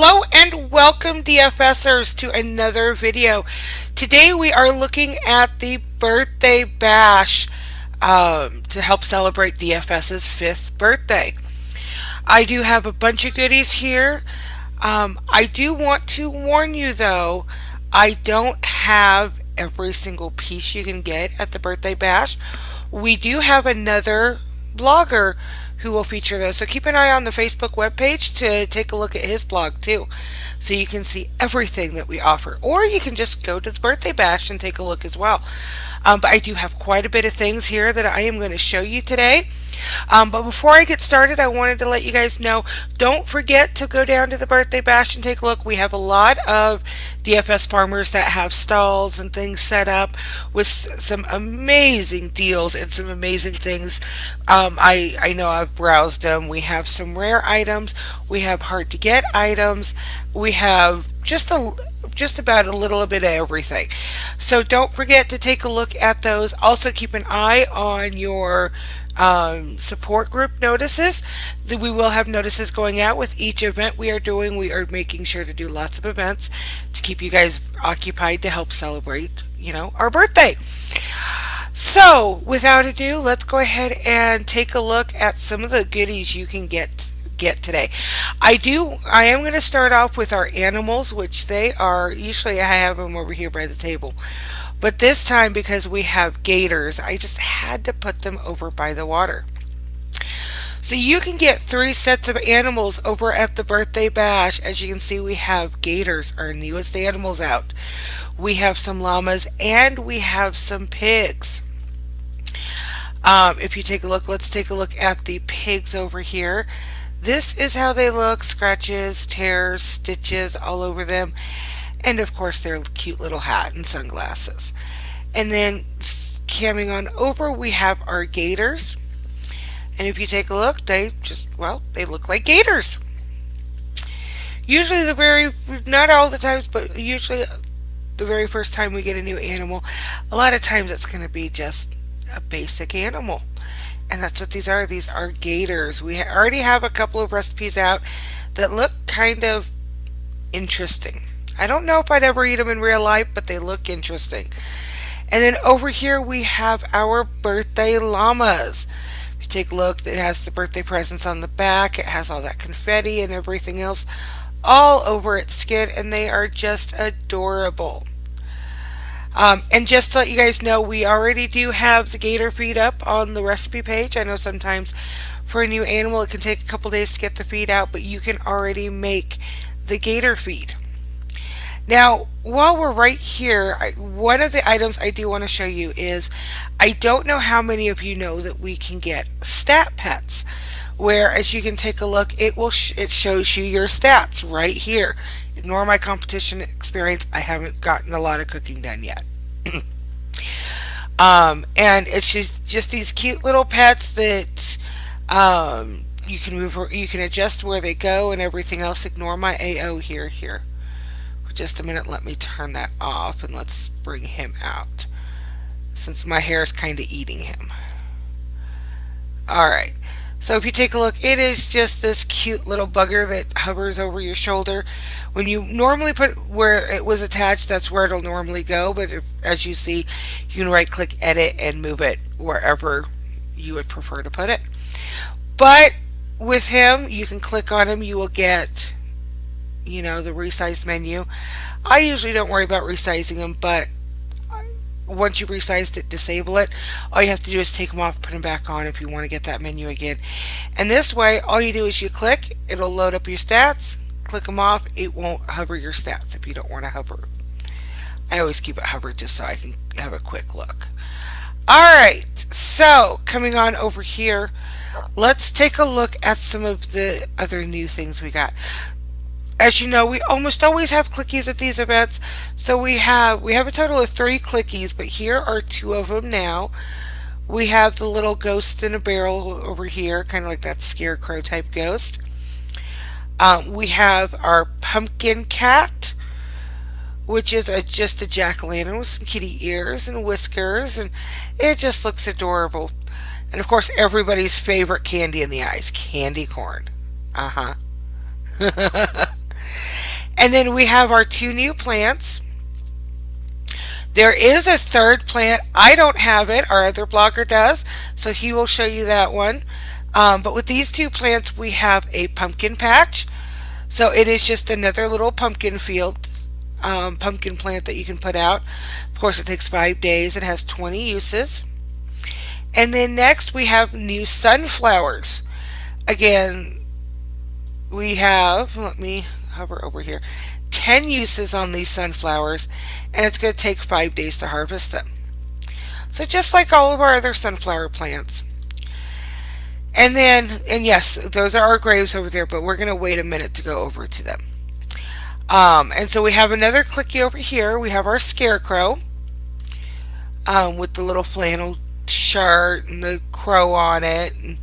Hello and welcome DFSers to another video. Today we are looking at the birthday bash to help celebrate DFS's 5th birthday. I do have a bunch of goodies here. I do want to warn you though, I don't have every single piece you can get at the birthday bash. We do have another blogger who will feature those. So keep an eye on the Facebook webpage to take a look at his blog too. So you can see everything that we offer. Or you can just go to the birthday bash and take a look as well. But I do have quite a bit of things here that I am going to show you today. But before I get started, I wanted to let you guys know, don't forget to go down to the birthday bash and take a look. We have a lot of DFS farmers that have stalls and things set up with some amazing deals and some amazing things. I know I've browsed them. We have some rare items. We have hard to get items. We have just about a little bit of everything. So don't forget to take a look at those. Also keep an eye on your support group notices. We will have notices going out with each event we are doing. We are making sure to do lots of events to keep you guys occupied to help celebrate, our birthday. So without ado, let's go ahead and take a look at some of the goodies you can get today. I am going to start off with our animals, which they are, usually I have them over here by the table. But this time, because we have gators, I just had to put them over by the water. So you can get 3 sets of animals over at the birthday bash. As you can see, we have gators, our newest animals out. We have some llamas and we have some pigs. If you take a look, let's take a look at the pigs over here. This is how they look: scratches, tears, stitches all over them. And of course their cute little hat and sunglasses. And then coming on over, we have our gators. And if you take a look, they look like gators. Usually not all the times, but usually the very first time we get a new animal, a lot of times it's going to be just a basic animal. And that's what these are. These are gators. We already have a couple of recipes out that look kind of interesting. I don't know if I'd ever eat them in real life, but they look interesting. And then over here we have our birthday llamas. If you take a look, it has the birthday presents on the back. It has all that confetti and everything else all over its skin, and they are just adorable. And just to let you guys know, we already do have the gator feed up on the recipe page. I know sometimes for a new animal it can take a couple days to get the feed out, but you can already make the gator feed. Now, while we're right here, one of the items I do want to show you is, I don't know how many of you know that we can get stat pets, where as you can take a look, it shows you your stats right here. Ignore my competition experience. I haven't gotten a lot of cooking done yet. And it's just these cute little pets that you can move, you can adjust where they go and everything else. Ignore my AO here. For just a minute, let me turn that off and let's bring him out, since my hair is kind of eating him. Alright, so if you take a look, it is just this cute little bugger that hovers over your shoulder. When you normally put where it was attached, that's where it'll normally go, but as you see, you can right click edit and move it wherever you would prefer to put it. But with him, you can click on him, you will get the resize menu. I usually don't worry about resizing them, but once you resized it, disable it. All you have to do is take them off, put them back on if you want to get that menu again. And this way, all you do is you click, it'll load up your stats. Click them off, it won't hover your stats if you don't want to hover. I always keep it hovered just so I can have a quick look. Alright, so coming on over here, let's take a look at some of the other new things we got. As you know, we almost always have clickies at these events. So we have a total of 3 clickies, but here are 2 of them now. We have the little ghost in a barrel over here, kind of like that scarecrow type ghost. We have our pumpkin cat, which is just a jack-o'-lantern with some kitty ears and whiskers, and it just looks adorable. And of course, everybody's favorite candy in the eyes, candy corn. And then we have our two new plants. There is a third plant. I don't have it. Our other blogger does, so he will show you that one. But with these two plants, we have a pumpkin patch. So it is just another little pumpkin field, pumpkin plant that you can put out. Of course, it takes 5 days. It has 20 uses. And then next, we have new sunflowers. Again, we have, let me hover over here, 10 uses on these sunflowers, and it's going to take 5 days to harvest them. So just like all of our other sunflower plants. And then, and yes, those are our graves over there, but we're going to wait a minute to go over to them. And so we have another clicky over here. We have our scarecrow with the little flannel shirt and the crow on it and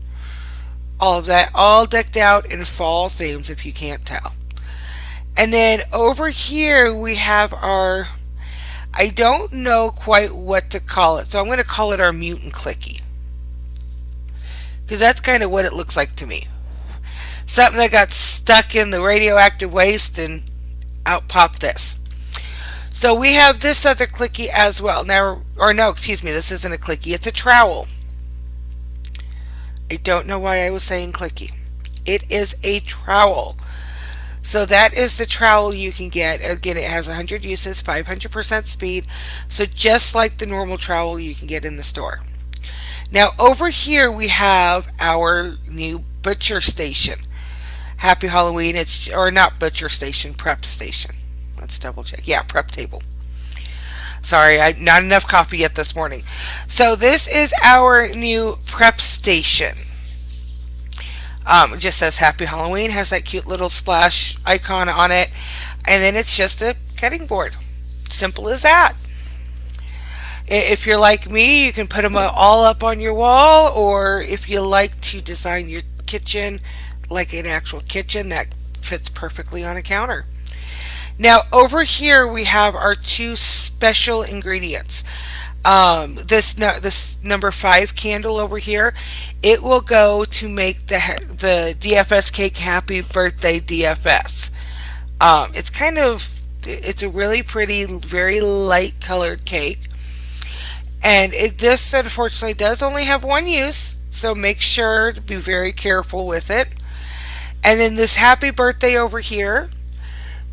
all of that, all decked out in fall themes if you can't tell. And then over here we have our, I don't know quite what to call it, so I'm going to call it our mutant clicky, because that's kind of what it looks like to me. Something that got stuck in the radioactive waste and out popped this. So we have this other clicky as well. Now, or no, excuse me, this isn't a clicky, it's a trowel. I don't know why I was saying clicky. It is a trowel. So that is the trowel you can get. Again, it has 100 uses, 500% speed. So just like the normal trowel you can get in the store. Now over here we have our new butcher station. Happy Halloween. It's, or not butcher station, prep station. Let's double check. Yeah, prep table. Sorry, I not enough coffee yet this morning. So this is our new prep station. It just says Happy Halloween, has that cute little splash icon on it, and then it's just a cutting board. Simple as that. If you're like me, you can put them all up on your wall, or if you like to design your kitchen like an actual kitchen, that fits perfectly on a counter. Now over here we have our two special ingredients. This number 5 candle over here, it will go to make the DFS cake Happy Birthday DFS. It's a really pretty, very light colored cake, and this unfortunately does only have one use, so make sure to be very careful with it. And then this Happy Birthday over here,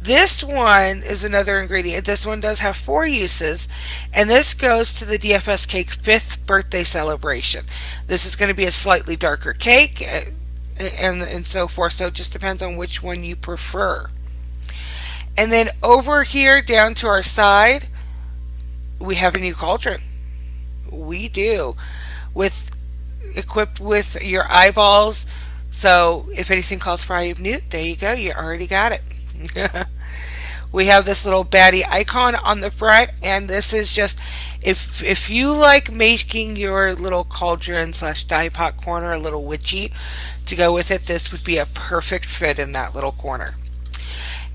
this one is another ingredient. This one does have 4 uses, and this goes to the DFS cake 5th birthday celebration. This is going to be a slightly darker cake and so forth, so it just depends on which one you prefer. And then over here down to our side, we have a new cauldron. We do, equipped with your eyeballs, so if anything calls for Eye of Newt, there you go, you already got it. We have this little baddie icon on the front, and this is just, if you like making your little cauldron slash dye pot corner a little witchy to go with it, this would be a perfect fit in that little corner.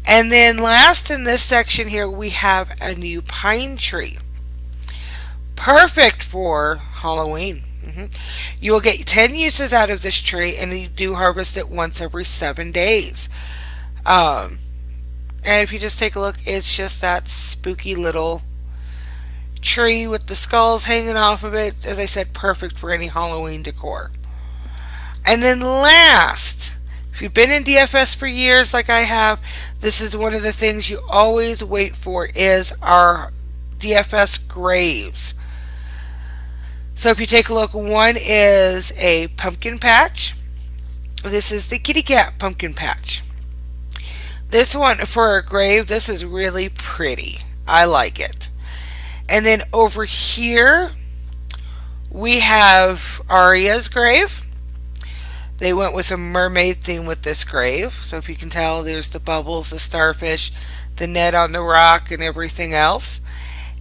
And then last in this section here, we have a new pine tree, perfect for Halloween. You will get 10 uses out of this tree, and you do harvest it once every 7 days. And if you just take a look, it's just that spooky little tree with the skulls hanging off of it. As I said, perfect for any Halloween decor. And then last, if you've been in DFS for years like I have, this is one of the things you always wait for, is our DFS Graves. So if you take a look, one is a pumpkin patch. This is the kitty cat pumpkin patch. This one for a grave, this is really pretty. I like it. And then over here we have Arya's grave. They went with a mermaid theme with this grave. So if you can tell, there's the bubbles, the starfish, the net on the rock, and everything else.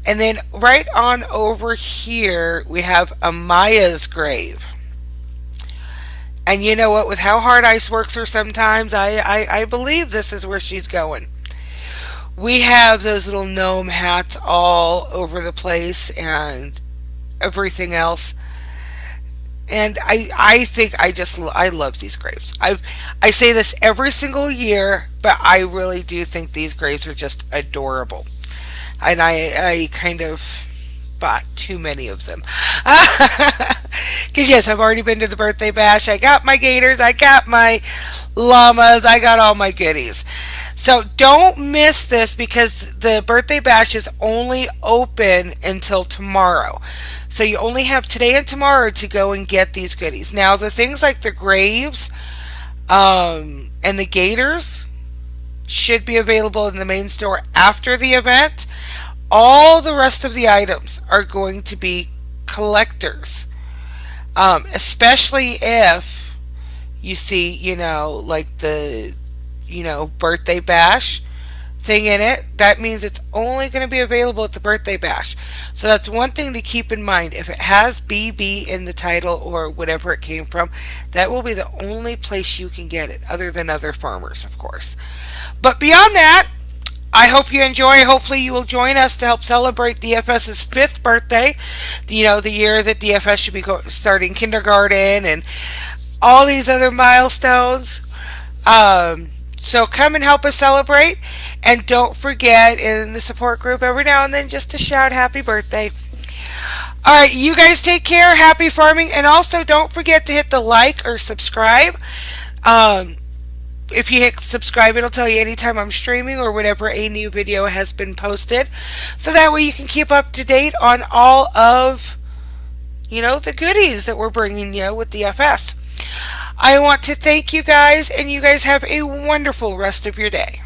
And then right on over here we have Amaya's grave. And you know what, with how hard ice works her sometimes, I believe this is where she's going. We have those little gnome hats all over the place and everything else. And I think I love these grapes. I say this every single year, but I really do think these grapes are just adorable. And I kind of bought too many of them. Because yes, I've already been to the birthday bash. I got my gators, I got my llamas, I got all my goodies. So don't miss this because the birthday bash is only open until tomorrow. So you only have today and tomorrow to go and get these goodies. Now the things like the Graves and the Gators should be available in the main store after the event. All the rest of the items are going to be collectors, especially if you see, like the, birthday bash thing in it. That means it's only going to be available at the birthday bash. So that's one thing to keep in mind. If it has BB in the title or whatever it came from, that will be the only place you can get it, other than other farmers, of course. But beyond that, I hope you enjoy. Hopefully you will join us to help celebrate DFS's 5th birthday. The year that DFS should be starting kindergarten and all these other milestones. So come and help us celebrate. And don't forget in the support group every now and then just to shout happy birthday. Alright, you guys take care. Happy farming. And also don't forget to hit the like or subscribe. If you hit subscribe, it'll tell you anytime I'm streaming or whenever a new video has been posted. So that way you can keep up to date on all of, the goodies that we're bringing you with DFS. I want to thank you guys, and you guys have a wonderful rest of your day.